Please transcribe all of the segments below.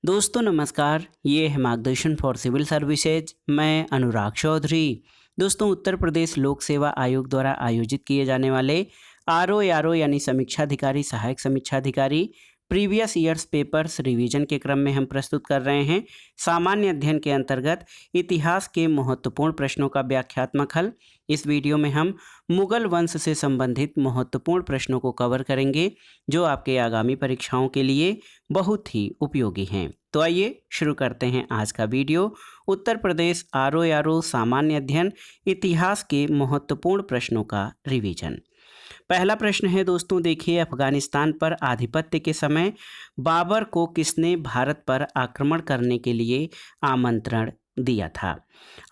दोस्तों नमस्कार, ये है मार्गदर्शन फॉर सिविल सर्विसेज। मैं अनुराग चौधरी। दोस्तों उत्तर प्रदेश लोक सेवा आयोग द्वारा आयोजित किए जाने वाले आरओ यानी समीक्षाधिकारी सहायक समीक्षाधिकारी प्रीवियस ईयर्स पेपर्स रिवीजन के क्रम में हम प्रस्तुत कर रहे हैं। सामान्य अध्ययन के अंतर्गत इतिहास के महत्वपूर्ण प्रश्नों का व्याख्यात्मक हल। इस वीडियो में हम मुगल वंश से संबंधित महत्वपूर्ण प्रश्नों को कवर करेंगे जो आपके आगामी परीक्षाओं के लिए बहुत ही उपयोगी हैं। तो आइए शुरू करते हैं आज का वीडियो। उत्तर प्रदेश आरओ सामान्य अध्ययन इतिहास के महत्वपूर्ण प्रश्नों का रिवीजन। पहला प्रश्न है दोस्तों, देखिए, अफगानिस्तान पर आधिपत्य के समय बाबर को किसने भारत पर आक्रमण करने के लिए आमंत्रण दिया था?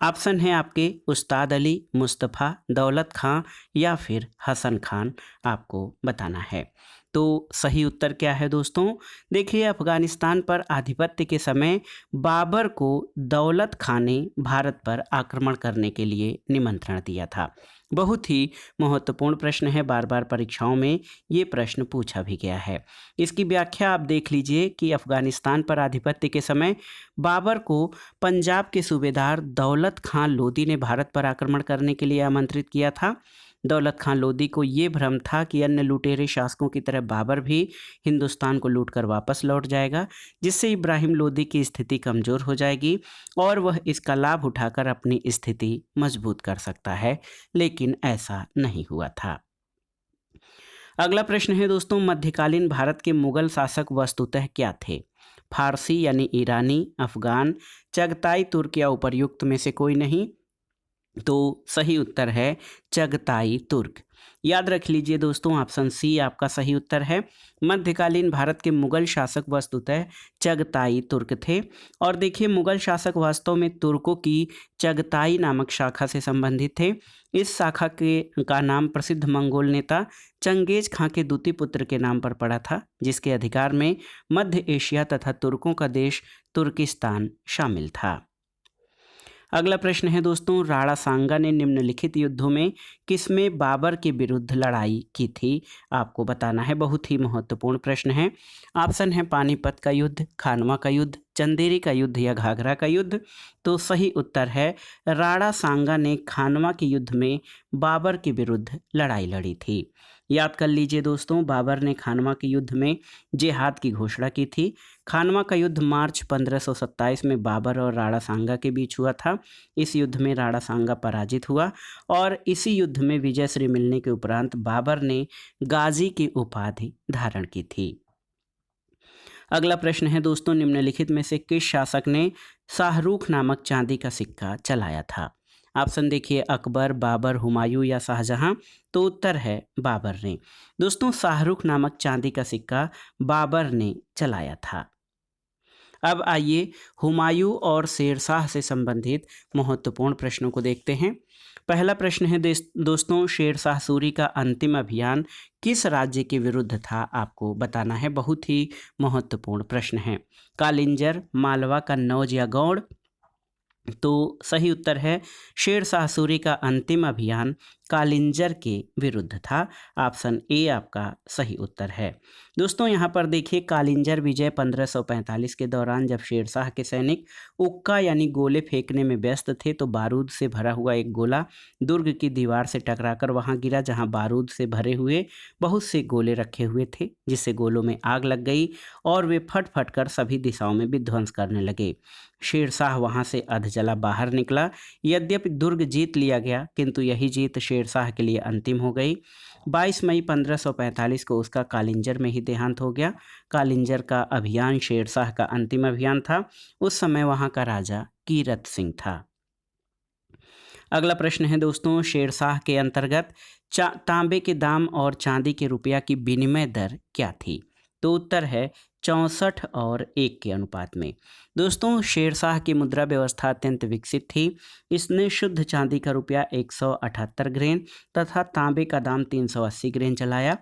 ऑप्शन है आपके उस्ताद अली, मुस्तफ़ा, दौलत खां या फिर हसन खान। आपको बताना है। तो सही उत्तर क्या है दोस्तों? देखिए, अफगानिस्तान पर आधिपत्य के समय बाबर को दौलत खां ने भारत पर आक्रमण करने के लिए निमंत्रण दिया था। बहुत ही महत्वपूर्ण प्रश्न है, बार बार परीक्षाओं में ये प्रश्न पूछा भी गया है। इसकी व्याख्या आप देख लीजिए कि अफगानिस्तान पर आधिपत्य के समय बाबर को पंजाब के सूबेदार दौलत खां लोदी ने भारत पर आक्रमण करने के लिए आमंत्रित किया था। दौलत खां लोदी को ये भ्रम था कि अन्य लुटेरे शासकों की तरह बाबर भी हिंदुस्तान को लूटकर वापस लौट जाएगा, जिससे इब्राहिम लोदी की स्थिति कमज़ोर हो जाएगी और वह इसका लाभ उठाकर अपनी स्थिति मजबूत कर सकता है, लेकिन ऐसा नहीं हुआ था। अगला प्रश्न है दोस्तों, मध्यकालीन भारत के मुगल शासक वस्तुतः क्या थे? फारसी यानी ईरानी, अफगान, चगताई तुर्क या उपर्युक्त में से कोई नहीं। तो सही उत्तर है चगताई तुर्क। याद रख लीजिए दोस्तों, ऑप्शन सी आपका सही उत्तर है। मध्यकालीन भारत के मुगल शासक वस्तुतः चगताई तुर्क थे। और देखिए, मुगल शासक वास्तव में तुर्कों की चगताई नामक शाखा से संबंधित थे। इस शाखा के का नाम प्रसिद्ध मंगोल नेता चंगेज खां के द्वितीय पुत्र के नाम पर पड़ा था, जिसके अधिकार में मध्य एशिया तथा तुर्कों का देश तुर्किस्तान शामिल था। अगला प्रश्न है दोस्तों, राणा सांगा ने निम्नलिखित युद्धों में किसमें बाबर के विरुद्ध लड़ाई की थी? आपको बताना है। बहुत ही महत्वपूर्ण प्रश्न है। ऑप्शन है पानीपत का युद्ध, खानवा का युद्ध, चंदेरी का युद्ध या घाघरा का युद्ध। तो सही उत्तर है राणा सांगा ने खानवा के युद्ध में बाबर के विरुद्ध लड़ाई लड़ी थी। याद कर लीजिए दोस्तों, बाबर ने खानवा के युद्ध में जिहाद की घोषणा की थी। खानवा का युद्ध मार्च 1527 में बाबर और राणा सांगा के बीच हुआ था। इस युद्ध में राणा सांगा पराजित हुआ और इसी युद्ध में विजयश्री मिलने के उपरांत बाबर ने गाजी की उपाधि धारण की थी। अगला प्रश्न है दोस्तों, निम्नलिखित में से किस शासक ने शाहरुख नामक चांदी का सिक्का चलाया था? ऑप्शन देखिए, अकबर, बाबर, हुमायूं या शाहजहां। तो उत्तर है बाबर ने। दोस्तों, शाहरुख नामक चांदी का सिक्का बाबर ने चलाया था। अब आइए हुमायूं और शेरशाह से संबंधित महत्वपूर्ण प्रश्नों को देखते हैं। पहला प्रश्न है दोस्तों, शेरशाह सूरी का अंतिम अभियान किस राज्य के विरुद्ध था? आपको बताना है। बहुत ही महत्वपूर्ण प्रश्न है। कालिंजर, मालवा, कन्नौज या गौड़। तो सही उत्तर है शेरशाह सूरी का अंतिम अभियान कालिंजर के विरुद्ध था। ऑप्शन ए आपका सही उत्तर है। दोस्तों यहाँ पर देखिए, कालिंजर विजय 1545 के दौरान जब शेरशाह के सैनिक उक्का यानी गोले फेंकने में व्यस्त थे तो बारूद से भरा हुआ एक गोला दुर्ग की दीवार से टकराकर वहां गिरा, जहां बारूद से भरे हुए बहुत से गोले रखे हुए थे, जिससे गोलों में आग लग गई और वे फट फट कर सभी दिशाओं में विध्वंस करने लगे। शेरशाह वहां से अधजला बाहर निकला। यद्यपि दुर्ग जीत लिया गया, किंतु यही जीत शेरशाह के लिए अंतिम हो गई। 22 मई 1545 को उसका कालिंजर में ही देहांत हो गया। कालिंजर का अभियान शेरशाह का अंतिम अभियान था। उस समय वहां का राजा कीरत सिंह था। अगला प्रश्न है दोस्तों, शेरशाह के अंतर्गत तांबे के दाम और चांदी के रुपया की विनिमय दर क्या थी? तो उत्तर है 64 और 1 के अनुपात में। दोस्तों, शेरशाह की मुद्रा व्यवस्था अत्यंत विकसित थी। इसने शुद्ध चांदी का रुपया 178 ग्रेन तथा तांबे का दाम 380 ग्रेन चलाया।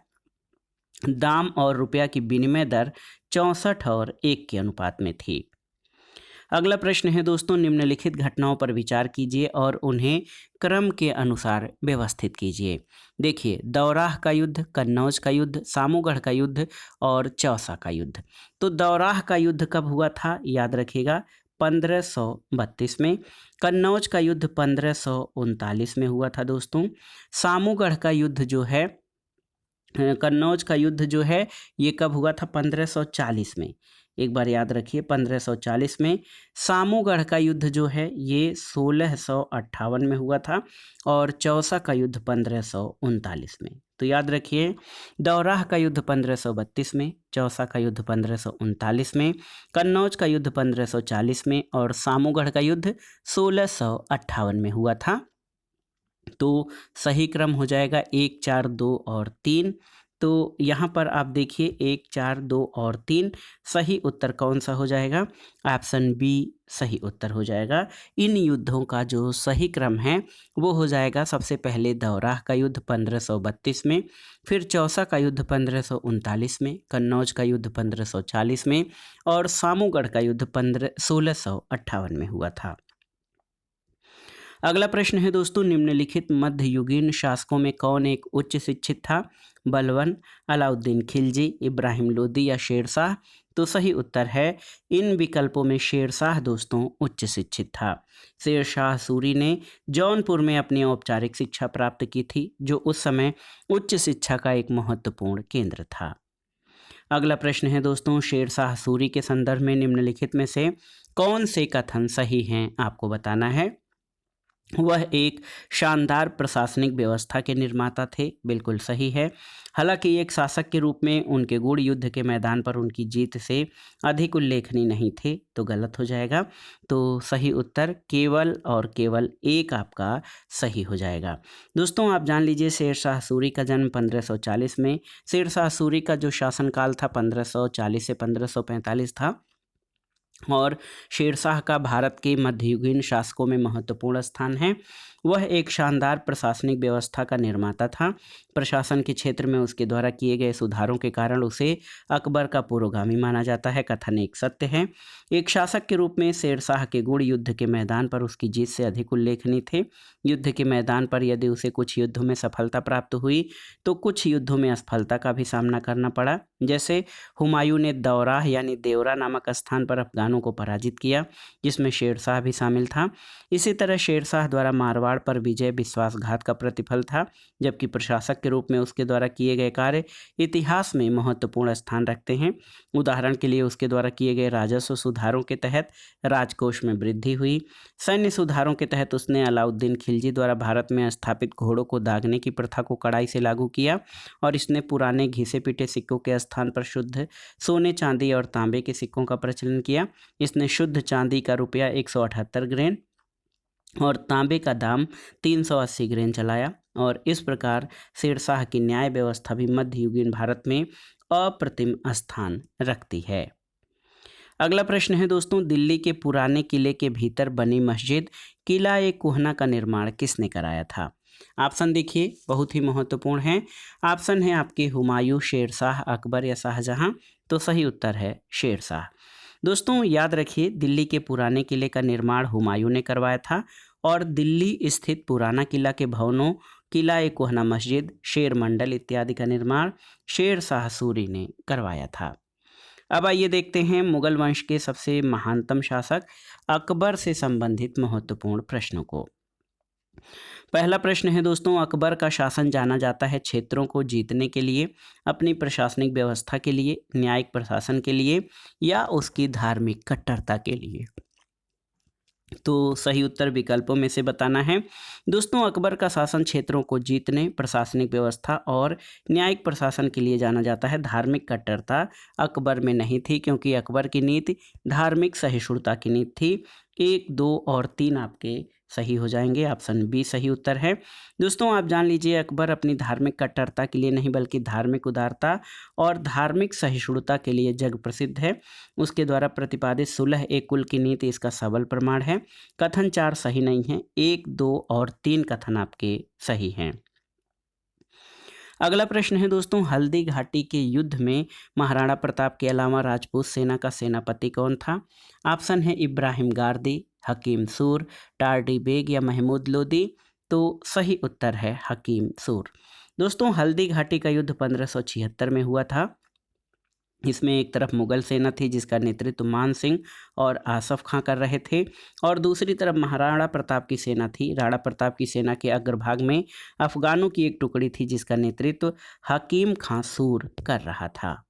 दाम और रुपया की विनिमय दर 64 और 1 के अनुपात में थी। अगला प्रश्न है दोस्तों, निम्नलिखित घटनाओं पर विचार कीजिए और उन्हें क्रम के अनुसार व्यवस्थित कीजिए। देखिए, दौराह का युद्ध, कन्नौज का युद्ध, सामूगढ़ का युद्ध और चौसा का युद्ध। तो दौराह का युद्ध कब हुआ था, याद रखिएगा 1532 में। कन्नौज का युद्ध 1539 में हुआ था दोस्तों। सामूगढ़ का युद्ध जो है, कन्नौज का युद्ध जो है ये कब हुआ था, 1540 में। एक बार याद रखिए 1540 में। सामूगढ़ का युद्ध जो है ये 1658 में हुआ था और चौसा का युद्ध 1539 में। तो याद रखिए, दौराह का युद्ध 1532 में, चौसा का युद्ध 1539 में, कन्नौज का युद्ध 1540 में और सामूगढ़ का युद्ध 1658 में हुआ था। तो सही क्रम हो जाएगा 1, 4, 2 और 3। तो यहाँ पर आप देखिए 1, 4, 2 और 3, सही उत्तर कौन सा हो जाएगा, ऑप्शन बी सही उत्तर हो जाएगा। इन युद्धों का जो सही क्रम है वो हो जाएगा, सबसे पहले दौराह का युद्ध 1532 में, फिर चौसा का युद्ध 1539 में, कन्नौज का युद्ध 1540 में और सामूगढ़ का युद्ध 1658 में हुआ था। अगला प्रश्न है दोस्तों, निम्नलिखित मध्ययुगीन शासकों में कौन एक उच्च शिक्षित था, बलबन, अलाउद्दीन खिलजी, इब्राहिम लोदी या शेरशाह। तो सही उत्तर है इन विकल्पों में शेरशाह दोस्तों उच्च शिक्षित था। शेरशाह सूरी ने जौनपुर में अपनी औपचारिक शिक्षा प्राप्त की थी, जो उस समय उच्च शिक्षा का एक महत्वपूर्ण केंद्र था। अगला प्रश्न है दोस्तों, शेरशाह सूरी के संदर्भ में निम्नलिखित में से कौन से कथन सही हैं, आपको बताना है। वह एक शानदार प्रशासनिक व्यवस्था के निर्माता थे, बिल्कुल सही है। हालांकि एक शासक के रूप में उनके गुण युद्ध के मैदान पर उनकी जीत से अधिक उल्लेखनीय नहीं थे, तो गलत हो जाएगा। तो सही उत्तर केवल और केवल एक आपका सही हो जाएगा। दोस्तों आप जान लीजिए, शेरशाह सूरी का जन्म 1540 में। शेरशाह सूरी का जो शासनकाल था 1540 से 1545 था और शेरशाह का भारत के मध्ययुगीन शासकों में महत्वपूर्ण स्थान है। वह एक शानदार प्रशासनिक व्यवस्था का निर्माता था। प्रशासन के क्षेत्र में उसके द्वारा किए गए सुधारों के कारण उसे अकबर का पुरोगामी माना जाता है। कथन एक सत्य है। एक शासक के रूप में शेरशाह के गुण युद्ध के मैदान पर उसकी जीत से अधिक उल्लेखनीय थे। युद्ध के मैदान पर यदि उसे कुछ युद्धों में सफलता प्राप्त हुई तो कुछ युद्धों में असफलता का भी सामना करना पड़ा। जैसे हुमायूं ने दौराह यानी देवरा नामक स्थान पर अफगानों को पराजित किया, जिसमें शेरशाह भी शामिल था। इसी तरह शेरशाह द्वारा मारवाड़ पर विजय विश्वासघात का प्रतिफल था, जबकि प्रशासक के रूप में उसके द्वारा किए गए कार्य इतिहास में महत्वपूर्ण स्थान रखते हैं। उदाहरण के लिए उसके द्वारा किए गए राजस्व सुधारों के तहत राजकोष में वृद्धि हुई। सैन्य सुधारों के तहत उसने अलाउद्दीन खिलजी द्वारा भारत में स्थापित घोड़ों को दागने की प्रथा को कड़ाई से लागू किया और इसने पुराने घिसे पीटे सिक्कों के स्थान पर शुद्ध सोने, चांदी और तांबे के सिक्कों का प्रचलन किया। इसने शुद्ध चांदी का रुपया 178 ग्रेन और तांबे का दाम 380 ग्रेन चलाया और इस प्रकार शेरशाह की न्याय व्यवस्था भी मध्ययुगीन भारत में अप्रतिम स्थान रखती है। अगला प्रश्न है दोस्तों, दिल्ली के पुराने किले के भीतर बनी मस्जिद किला ए कोहना का निर्माण किसने कराया था। ऑप्शन देखिए बहुत ही महत्वपूर्ण है। ऑप्शन है आपके हुमायूं, शेरशाह, अकबर या शाहजहां। तो सही उत्तर है शेरशाह। दोस्तों याद रखिए, दिल्ली के पुराने किले का निर्माण हुमायूं ने करवाया था और दिल्ली स्थित पुराना किला के भवनों, किला ए कोहना मस्जिद, शेर मंडल इत्यादि का निर्माण शेरशाह सूरी ने करवाया था। अब आइए देखते हैं मुगल वंश के सबसे महानतम शासक अकबर से संबंधित महत्वपूर्ण प्रश्नों को। पहला प्रश्न है दोस्तों, अकबर का शासन जाना जाता है क्षेत्रों को जीतने के लिए, अपनी प्रशासनिक व्यवस्था के लिए, न्यायिक प्रशासन के लिए या उसकी धार्मिक कट्टरता के लिए। तो सही उत्तर विकल्पों में से बताना है। दोस्तों अकबर का शासन क्षेत्रों को जीतने, प्रशासनिक व्यवस्था और न्यायिक प्रशासन के लिए जाना जाता है। धार्मिक कट्टरता अकबर में नहीं थी, क्योंकि अकबर की नीति धार्मिक सहिष्णुता की नीति थी। 1, 2 और 3 आपके सही हो जाएंगे। ऑप्शन बी सही उत्तर है। दोस्तों आप जान लीजिए, अकबर अपनी धार्मिक कट्टरता के लिए नहीं बल्कि धार्मिक उदारता और धार्मिक सहिष्णुता के लिए जग प्रसिद्ध है। उसके द्वारा प्रतिपादित सुलह ए कुल की नीति इसका सबल प्रमाण है। कथन 4 सही नहीं है। 1, 2 और 3 कथन आपके सही हैं। अगला प्रश्न है दोस्तों, हल्दी घाटी के युद्ध में महाराणा प्रताप के अलावा राजपूत सेना का सेनापति कौन था? ऑप्शन है इब्राहिम गारदी, हकीम सूर, टार्डी बेग या महमूद लोदी। तो सही उत्तर है हकीम सूर। दोस्तों हल्दी घाटी का युद्ध 1576 में हुआ था। इसमें एक तरफ मुगल सेना थी जिसका नेतृत्व मान सिंह और आसफ खां कर रहे थे, और दूसरी तरफ महाराणा प्रताप की सेना थी। राणा प्रताप की सेना के अग्रभाग में अफगानों की एक टुकड़ी थी जिसका नेतृत्व हकीम खां सूर कर रहा था।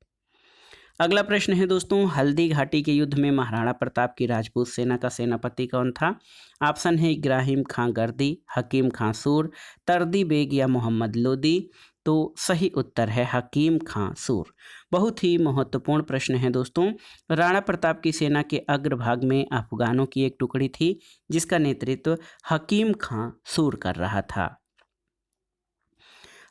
अगला प्रश्न है दोस्तों, हल्दी घाटी के युद्ध में महाराणा प्रताप की राजपूत सेना का सेनापति कौन था? ऑप्शन है इब्राहिम खां गर्दी, हकीम खां सूर, तर्दी बेग या मोहम्मद लोदी। तो सही उत्तर है हकीम खां सूर। बहुत ही महत्वपूर्ण प्रश्न है दोस्तों। राणा प्रताप की सेना के अग्रभाग में अफगानों की एक टुकड़ी थी जिसका नेतृत्व हकीम खां सूर कर रहा था।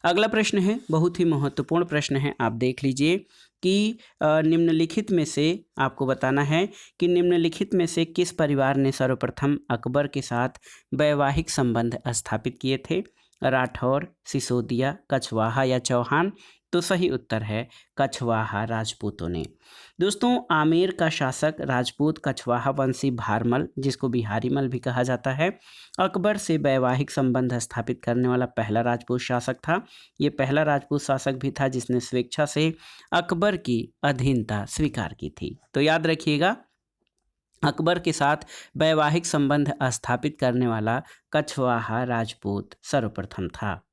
अगला प्रश्न है, बहुत ही महत्वपूर्ण प्रश्न है, आप देख लीजिए कि निम्नलिखित में से आपको बताना है कि निम्नलिखित में से किस परिवार ने सर्वप्रथम अकबर के साथ वैवाहिक संबंध स्थापित किए थे? राठौर, सिसोदिया, कछवाहा या चौहान। तो सही उत्तर है कछवाहा राजपूतों ने। दोस्तों आमेर का शासक राजपूत कछवाहा वंशी भारमल, जिसको बिहारीमल भी कहा जाता है, अकबर से वैवाहिक संबंध स्थापित करने वाला पहला राजपूत शासक था। ये पहला राजपूत शासक भी था जिसने स्वेच्छा से अकबर की अधीनता स्वीकार की थी। तो याद रखिएगा, अकबर के साथ वैवाहिक संबंध स्थापित करने वाला कछवाहा राजपूत सर्वप्रथम था।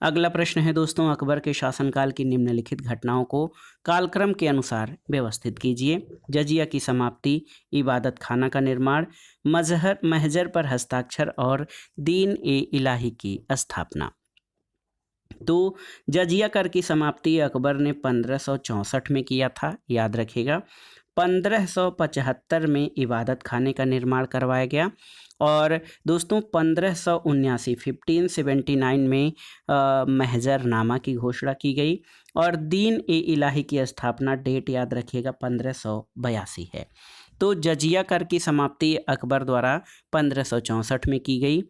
अगला प्रश्न है दोस्तों, अकबर के शासनकाल की निम्नलिखित घटनाओं को कालक्रम के अनुसार व्यवस्थित कीजिए। जजिया की समाप्ति, इबादत खाना का निर्माण, महजर पर हस्ताक्षर और दीन ए इलाही की स्थापना। तो जजिया कर की समाप्ति अकबर ने 1564 में किया था, याद रखिएगा। 1575 में इबादत खाने का निर्माण करवाया गया, और दोस्तों 1579 में महजरनामा की घोषणा की गई, और दीन ए इलाही की स्थापना डेट याद रखिएगा 1582 है। तो जजिया कर की समाप्ति अकबर द्वारा 1564 में की गई।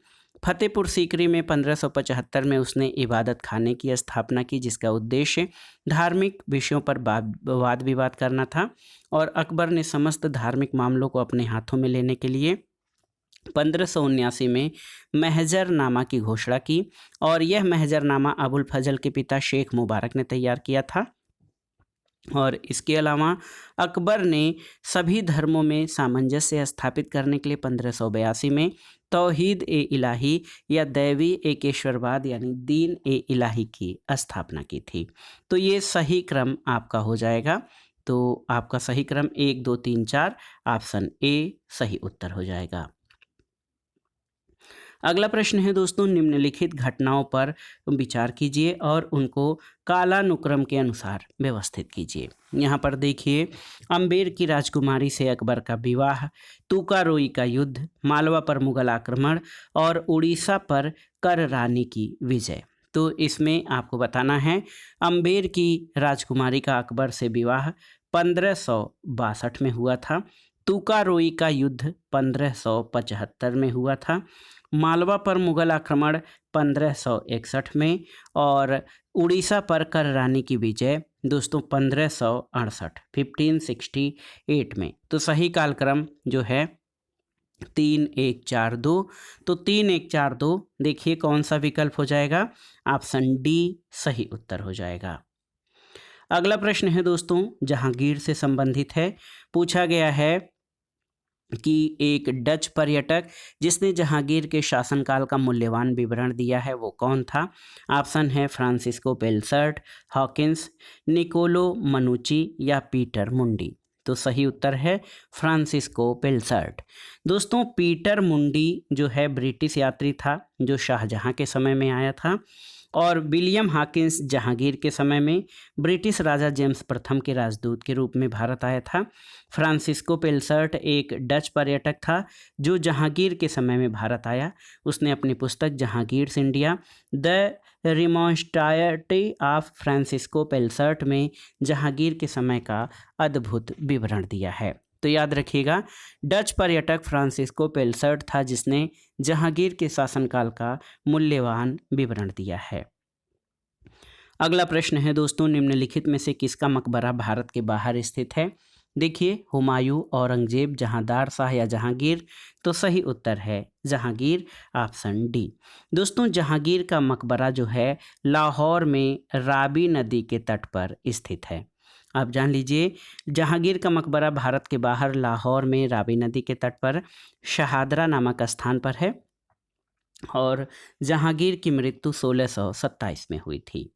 फतेहपुर सीकरी में 1575 में उसने इबादत खाने की स्थापना की जिसका उद्देश्य धार्मिक विषयों पर वाद विवाद करना था, और अकबर ने समस्त धार्मिक मामलों को अपने हाथों में लेने के लिए 1579 में महजरनामा की घोषणा की, और यह महजरनामा अबुल फजल के पिता शेख मुबारक ने तैयार किया था। और इसके अलावा अकबर ने सभी धर्मों में सामंजस्य स्थापित करने के लिए 1582 में तौहीद ए इलाही या दैवी एकेश्वरवाद यानी दीन ए इलाही की स्थापना की थी। तो ये सही क्रम आपका हो जाएगा। तो आपका सही क्रम 1 2 3 4 ऑप्शन ए सही उत्तर हो जाएगा। अगला प्रश्न है दोस्तों, निम्नलिखित घटनाओं पर विचार कीजिए और उनको कालानुक्रम के अनुसार व्यवस्थित कीजिए। यहाँ पर देखिए, अम्बेर की राजकुमारी से अकबर का विवाह, तुकारोई का युद्ध, मालवा पर मुगल आक्रमण और उड़ीसा पर कर रानी की विजय। तो इसमें आपको बताना है, अम्बेर की राजकुमारी का अकबर से विवाह 1562 में हुआ था। तुकारोई का युद्ध 1575 में हुआ था। मालवा पर मुगल आक्रमण 1561 में, और उड़ीसा पर कर रानी की विजय दोस्तों 1568 में। तो सही कालक्रम जो है 3 1 4 2। तो 3 1 4 2 देखिए कौन सा विकल्प हो जाएगा? ऑप्शन डी सही उत्तर हो जाएगा। अगला प्रश्न है दोस्तों, जहांगीर से संबंधित है। पूछा गया है कि एक डच पर्यटक जिसने जहांगीर के शासनकाल का मूल्यवान विवरण दिया है वो कौन था? ऑप्शन है फ्रांसिस्को पेलसर्ट, हॉकिंस, निकोलो मनुची या पीटर मुंडी। तो सही उत्तर है फ्रांसिस्को पेलसर्ट। दोस्तों पीटर मुंडी जो है ब्रिटिश यात्री था जो शाहजहां के समय में आया था, और विलियम हॉकिंस जहांगीर के समय में ब्रिटिश राजा जेम्स प्रथम के राजदूत के रूप में भारत आया था। फ्रांसिस्को पेलसर्ट एक डच पर्यटक था जो जहांगीर के समय में भारत आया। उसने अपनी पुस्तक Jahangir's India the Remonstrantie of Francisco Pelsaert में जहांगीर के समय का अद्भुत विवरण दिया है। तो याद रखिएगा, डच पर्यटक फ्रांसिस्को पेलसर्ट था जिसने जहांगीर के शासनकाल का मूल्यवान विवरण दिया है। अगला प्रश्न है दोस्तों, निम्नलिखित में से किसका मकबरा भारत के बाहर स्थित है? देखिए, हुमायूं, औरंगजेब, जहांदार शाह या जहांगीर। तो सही उत्तर है जहांगीर, ऑप्शन डी। दोस्तों, जहांगीर का मकबरा जो है लाहौर में रावी नदी के तट पर स्थित है। आप जान लीजिए, जहांगीर का मकबरा भारत के बाहर लाहौर में रावी नदी के तट पर शहादरा नामक स्थान पर है और जहांगीर की मृत्यु 1627 में हुई थी।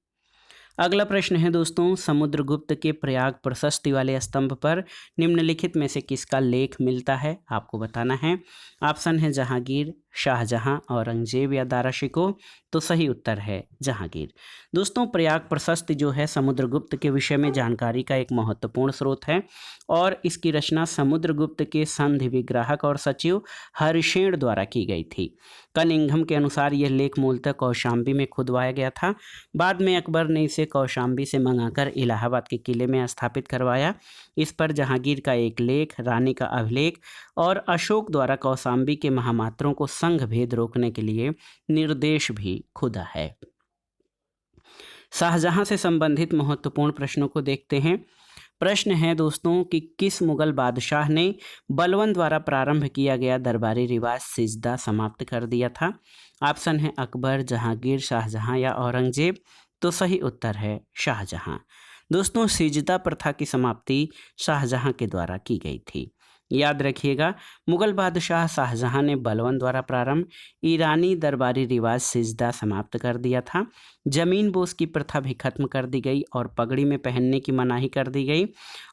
अगला प्रश्न है दोस्तों, समुद्रगुप्त के प्रयाग प्रशस्ति वाले स्तंभ पर निम्नलिखित में से किसका लेख मिलता है? आपको बताना है। ऑप्शन है जहांगीर, शाहजहां, औरंगजेब या दारा शिकोह। तो सही उत्तर है जहांगीर। दोस्तों, प्रयाग प्रशस्ति जो है समुद्रगुप्त के विषय में जानकारी का एक महत्वपूर्ण स्रोत है और इसकी रचना समुद्रगुप्त के संधि विग्राहक और सचिव हरिशेन द्वारा की गई थी। कनिंघम के अनुसार यह लेख मूलतः कौशाम्बी में खुदवाया गया था। बाद में अकबर ने इसे कौशाम्बी से मंगाकर इलाहाबाद के किले में स्थापित करवाया। इस पर जहांगीर का एक लेख, रानी का अभिलेख और अशोक द्वारा कौशाम्बी के महामात्रों को संघ भेद रोकने के लिए निर्देश भी खुदा है। शाहजहां से संबंधित महत्वपूर्ण प्रश्नों को देखते हैं। प्रश्न है दोस्तों कि किस मुगल बादशाह ने बलवन द्वारा प्रारंभ किया गया दरबारी रिवाज सिजदा समाप्त कर दिया था? ऑप्शन है अकबर, जहांगीर, शाहजहां या औरंगजेब। तो सही उत्तर है शाहजहां। दोस्तों, सिजदा प्रथा की समाप्ति शाहजहां के द्वारा की गई थी। याद रखिएगा, मुगल बादशाह शाहजहां ने बलवन द्वारा प्रारंभ ईरानी दरबारी रिवाज सिजदा समाप्त कर दिया था। जमीन बोस की प्रथा भी खत्म कर दी गई और पगड़ी में पहनने की मनाही कर दी गई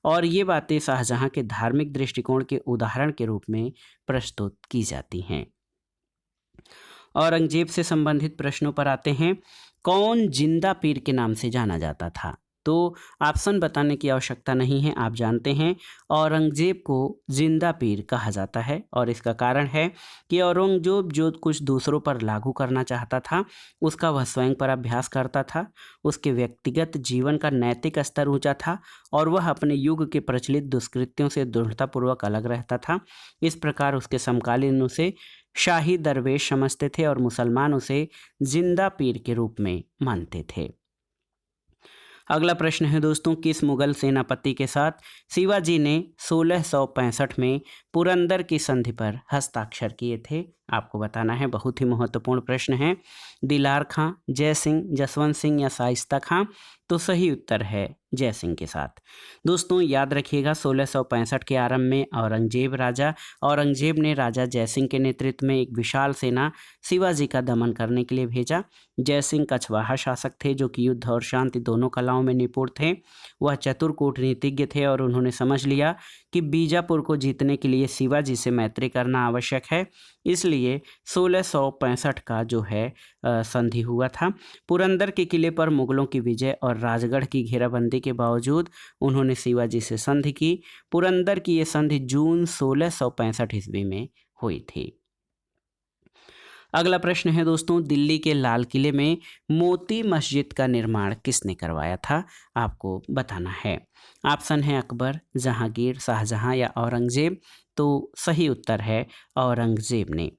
और ये बातें शाहजहां के धार्मिक दृष्टिकोण के उदाहरण के रूप में प्रस्तुत की जाती हैं। औरंगजेब से संबंधित प्रश्नों पर आते हैं। कौन जिंदा पीर के नाम से जाना जाता था? तो ऑप्शन बताने की आवश्यकता नहीं है, आप जानते हैं औरंगजेब को जिंदा पीर कहा जाता है और इसका कारण है कि औरंगजेब जो कुछ दूसरों पर लागू करना चाहता था उसका वह स्वयं पर अभ्यास करता था। उसके व्यक्तिगत जीवन का नैतिक स्तर ऊंचा था और वह अपने युग के प्रचलित दुष्कृत्यों से दृढ़तापूर्वक अलग रहता था। इस प्रकार उसके समकालीन उसे शाही दरवेश समझते थे और मुसलमान उसे जिंदा पीर के रूप में मानते थे। अगला प्रश्न है दोस्तों, किस मुगल सेनापति के साथ शिवाजी ने 1665 में पुरंदर की संधि पर हस्ताक्षर किए थे? आपको बताना है, बहुत ही महत्वपूर्ण प्रश्न है। दिलार खां, जय सिंह, जसवंत सिंह या शाइस्ता खां? तो सही उत्तर है जय सिंह के साथ। दोस्तों, याद रखिएगा, 1665 के आरंभ में औरंगजेब ने राजा जय सिंह के नेतृत्व में एक विशाल सेना शिवाजी का दमन करने के लिए भेजा। जय सिंह कछवाहा शासक थे जो कि युद्ध और शांति दोनों कलाओं में निपुण थे। वह चतुर कूटनीतिज्ञ थे और उन्होंने समझ लिया कि बीजापुर को जीतने के लिए शिवाजी से मैत्री करना आवश्यक है। इसलिए 1665 का जो है संधि हुआ था। पुरंदर के किले पर मुगलों की विजय और राजगढ़ की घेराबंदी के बावजूद उन्होंने शिवाजी से संधि की। पुरंदर की ये संधि जून 1665 ईस्वी में हुई थी। अगला प्रश्न है दोस्तों, दिल्ली के लाल किले में मोती मस्जिद का निर्माण किसने करवाया था? आपको बताना है। ऑप्शन है अकबर, जहांगीर, शाहजहां या औरंगजेब। तो सही उत्तर है औरंगजेब ने।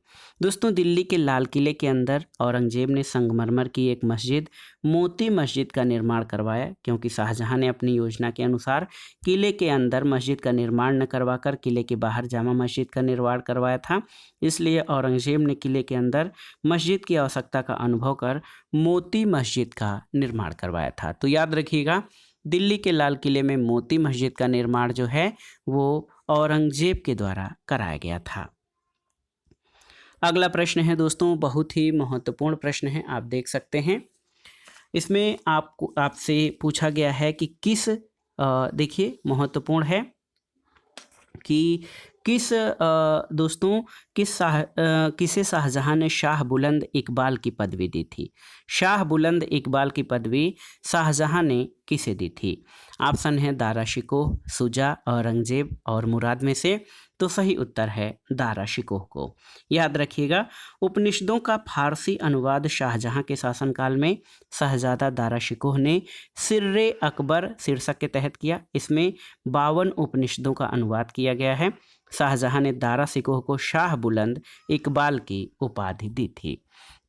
दोस्तों, दिल्ली के लाल किले के अंदर औरंगजेब ने संगमरमर की एक मस्जिद मोती मस्जिद का निर्माण करवाया, क्योंकि शाहजहां ने अपनी योजना के अनुसार किले के अंदर मस्जिद का निर्माण न करवाकर किले के बाहर जामा मस्जिद का निर्माण करवाया था। इसलिए औरंगजेब ने किले के अंदर मस्जिद की आवश्यकता का अनुभव कर मोती मस्जिद का निर्माण करवाया था। तो याद रखिएगा, दिल्ली के लाल किले में मोती मस्जिद का निर्माण जो है वो औरंगजेब के द्वारा कराया गया था। अगला प्रश्न है दोस्तों, बहुत ही महत्वपूर्ण प्रश्न है, आप देख सकते हैं। इसमें आपसे पूछा गया है कि देखिए महत्वपूर्ण है कि किसे शाहजहां ने शाह बुलंद इकबाल की पदवी दी थी? शाह बुलंद इकबाल की पदवी शाहजहां ने किसे दी थी? ऑप्शन है दारा शिकोह, शुजा, औरंगजेब और मुराद में से। तो सही उत्तर है दारा शिकोह को। याद रखिएगा, उपनिषदों का फारसी अनुवाद शाहजहां के शासनकाल में शहजादा दारा शिकोह ने सिर्रे अकबर शीर्षक के तहत किया। इसमें 52 उपनिषदों का अनुवाद किया गया है। शाहजहां ने दारा शिकोह को शाह बुलंद इकबाल की उपाधि दी थी।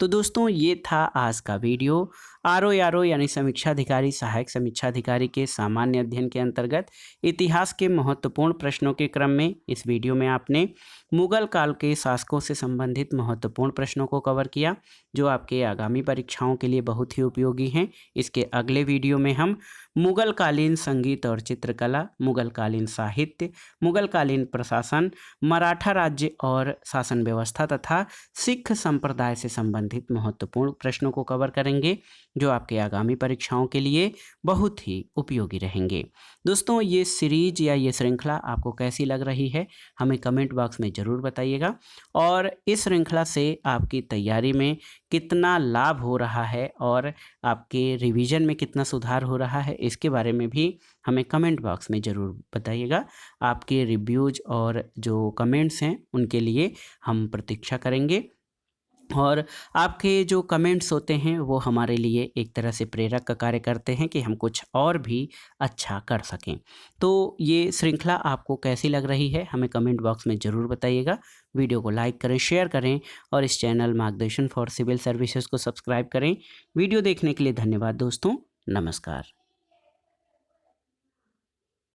तो दोस्तों ये था आज का वीडियो। आरओ यानी समीक्षा अधिकारी सहायक समीक्षा अधिकारी के सामान्य अध्ययन के अंतर्गत इतिहास के महत्वपूर्ण प्रश्नों के क्रम में इस वीडियो में आपने मुगल काल के शासकों से संबंधित महत्वपूर्ण प्रश्नों को कवर किया, जो आपके आगामी परीक्षाओं के लिए बहुत ही उपयोगी हैं। इसके अगले वीडियो में हम मुगल कालीन संगीत और चित्रकला, मुगल कालीन साहित्य, मुगल कालीन प्रशासन, मराठा राज्य और शासन व्यवस्था तथा सिख संप्रदाय से संबंधित महत्वपूर्ण प्रश्नों को कवर करेंगे, जो आपके आगामी परीक्षाओं के लिए बहुत ही उपयोगी रहेंगे। दोस्तों ये सीरीज या ये श्रृंखला आपको कैसी लग रही है, हमें कमेंट बॉक्स में ज़रूर बताइएगा। और इस श्रृंखला से आपकी तैयारी में कितना लाभ हो रहा है और आपके रिवीजन में कितना सुधार हो रहा है, इसके बारे में भी हमें कमेंट बॉक्स में ज़रूर बताइएगा। आपके रिव्यूज़ और जो कमेंट्स हैं उनके लिए हम प्रतीक्षा करेंगे, और आपके जो कमेंट्स होते हैं वो हमारे लिए एक तरह से प्रेरक का कार्य करते हैं कि हम कुछ और भी अच्छा कर सकें। तो ये श्रृंखला आपको कैसी लग रही है, हमें कमेंट बॉक्स में ज़रूर बताइएगा। वीडियो को लाइक करें, शेयर करें और इस चैनल मार्गदर्शन फॉर सिविल सर्विसेज को सब्सक्राइब करें। वीडियो देखने के लिए धन्यवाद दोस्तों। नमस्कार।